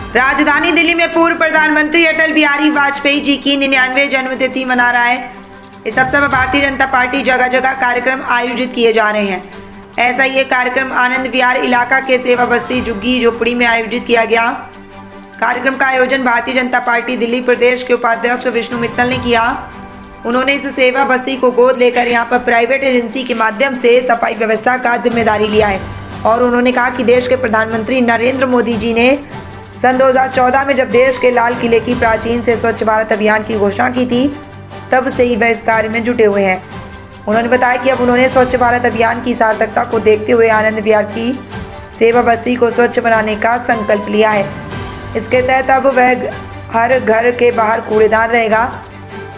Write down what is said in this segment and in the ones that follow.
राजधानी दिल्ली में पूर्व प्रधानमंत्री अटल बिहारी वाजपेयी जी की 99वीं जन्मतिथि मना रहा है। इस अवसर पर भारतीय जनता पार्टी जगह जगह कार्यक्रम आयोजित किए जा रहे हैं। ऐसा ये कार्यक्रम आनंद विहार इलाका के सेवा बस्ती झुग्गी झोपड़ी में आयोजित किया गया। कार्यक्रम का आयोजन भारतीय जनता पार्टी दिल्ली प्रदेश के उपाध्यक्ष विष्णु मित्तल ने किया। उन्होंने इस सेवा बस्ती को गोद लेकर यहाँ पर प्राइवेट एजेंसी के माध्यम से सफाई व्यवस्था का जिम्मेदारी लिया है और उन्होंने कहा कि देश के प्रधानमंत्री नरेंद्र मोदी जी ने सन 2014 में जब देश के लाल किले की प्राचीन से स्वच्छ भारत अभियान की घोषणा की थी, तब से ही वह इस कार्य में जुटे हुए हैं। उन्होंने बताया कि अब उन्होंने स्वच्छ भारत अभियान की सार्थकता को देखते हुए आनंद विहार की सेवा बस्ती को स्वच्छ बनाने का संकल्प लिया है। इसके तहत अब वह हर घर के बाहर कूड़ेदान रहेगा।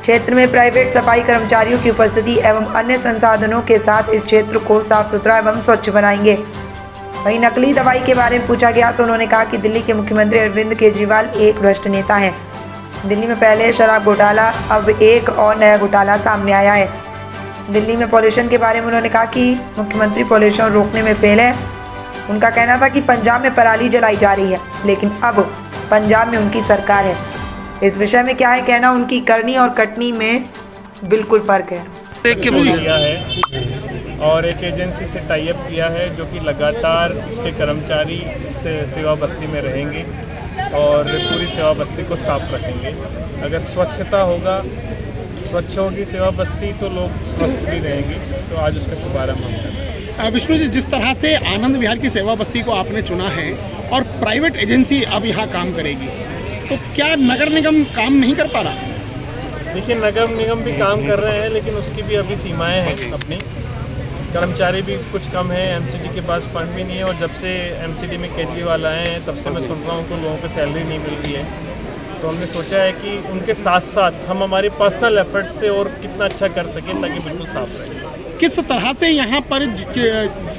क्षेत्र में प्राइवेट सफाई कर्मचारियों की उपस्थिति एवं अन्य संसाधनों के साथ इस क्षेत्र को साफ सुथरा एवं स्वच्छ बनाएंगे। वहीं नकली दवाई के बारे में पूछा गया तो उन्होंने कहा कि दिल्ली के मुख्यमंत्री अरविंद केजरीवाल एक भ्रष्ट नेता हैं। दिल्ली में पहले शराब घोटाला, अब एक और नया घोटाला सामने आया है। दिल्ली में पॉल्यूशन के बारे में उन्होंने कहा कि मुख्यमंत्री पॉल्यूशन रोकने में फेल है। उनका कहना था कि पंजाब में पराली जलाई जा रही है, लेकिन अब पंजाब में उनकी सरकार है। इस विषय में क्या है कहना, उनकी करनी और कटनी में बिल्कुल फर्क है। किया है और एक एजेंसी से टाई अप किया है जो कि लगातार उसके कर्मचारी इस सेवा बस्ती में रहेंगे और पूरी सेवा बस्ती को साफ रखेंगे। अगर स्वच्छता होगा, स्वच्छ होगी सेवा बस्ती तो लोग स्वस्थ भी रहेंगे। तो आज उसका शुभारंभ हम कर रहे हैं। विष्णु जी, जिस तरह से आनंद विहार की सेवा बस्ती को आपने चुना है और प्राइवेट एजेंसी अब यहाँ काम करेगी, तो क्या नगर निगम काम नहीं कर पा रहा? देखिए, नगर निगम भी काम कर रहे हैं, लेकिन उसकी भी अभी सीमाएं हैं। अपनी कर्मचारी भी कुछ कम है, एमसीडी के पास फंड भी नहीं है और जब से एमसीडी में केजरीवाल आए हैं तब से मैं सुन रहा हूँ कि लोगों को सैलरी नहीं मिल रही है। तो हमने सोचा है कि उनके साथ साथ हम हमारे पर्सनल एफर्ट से और कितना अच्छा कर सकें ताकि बिल्कुल साफ रहे। किस तरह से यहाँ पर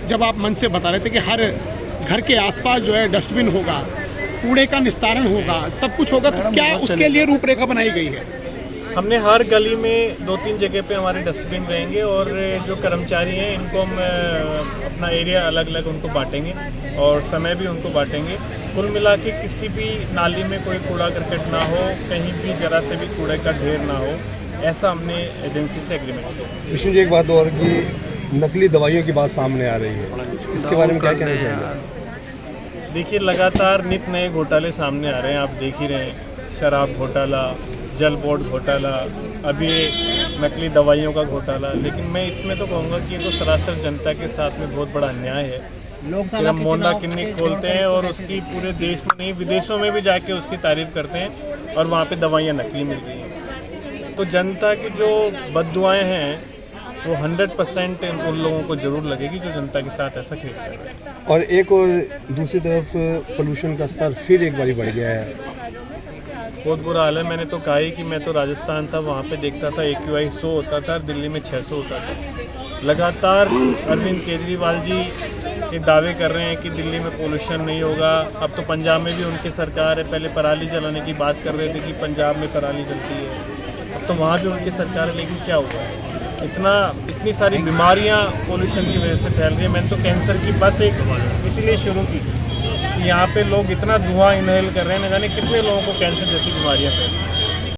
जब आप मन से बता रहे थे कि हर घर के आसपास जो है डस्टबिन होगा, कूड़े का निस्तारण होगा, सब कुछ होगा, तो क्या उसके लिए रूपरेखा बनाई गई है? हमने हर गली में 2-3 जगह पे हमारे डस्टबिन रहेंगे और जो कर्मचारी हैं इनको हम अपना एरिया अलग अलग उनको बांटेंगे और समय भी उनको बांटेंगे। कुल मिला के किसी भी नाली में कोई कूड़ा करकट ना हो, कहीं भी जरा से भी कूड़े का ढेर ना हो, ऐसा हमने एजेंसी से एग्रीमेंट किया। विष्णु जी, एक बात और कि नकली दवाइयों की बात सामने आ रही है, इसके बारे में क्या कहना चाहिए? देखिए, लगातार नित नए घोटाले सामने आ रहे हैं, आप देख ही रहे हैं। शराब घोटाला, जल बोर्ड घोटाला, अभी नकली दवाइयों का घोटाला। लेकिन मैं इसमें तो कहूँगा कि ये तो सरासर जनता के साथ में बहुत बड़ा अन्याय है। फिर हम मोंडा क्लिनिक खोलते हैं और उसकी पूरे देश में नहीं विदेशों में भी जाके उसकी तारीफ करते हैं और वहाँ पे दवाइयाँ नकली मिल रही हैं। तो जनता की जो बद्दुआएँ हैं वो 100% उन लोगों को जरूर लगेगी जो जनता के साथ ऐसा खेल कर रहे हैं। और एक और दूसरी तरफ पोल्यूशन का स्तर फिर एक बार बढ़ गया है, बहुत बुरा हाल है। मैंने तो कहा ही कि मैं तो राजस्थान था, वहाँ पे देखता था AQI 100 होता था, दिल्ली में 600 होता था। लगातार अरविंद केजरीवाल जी ये दावे कर रहे हैं कि दिल्ली में पोल्यूशन नहीं होगा। अब तो पंजाब में भी उनकी सरकार है, पहले पराली जलाने की बात कर रहे थे कि पंजाब में पराली जलती है, अब तो वहाँ भी उनकी सरकार है। लेकिन क्या हुआ है, इतनी सारी बीमारियाँ पोल्यूशन की वजह से फैल रही है। मैंने तो कैंसर की बस एक इसीलिए शुरू की कि यहाँ पे लोग इतना धुआं इनहेल कर रहे हैं, न जाने कितने लोगों को कैंसर जैसी बीमारियाँ फैल रही हैं।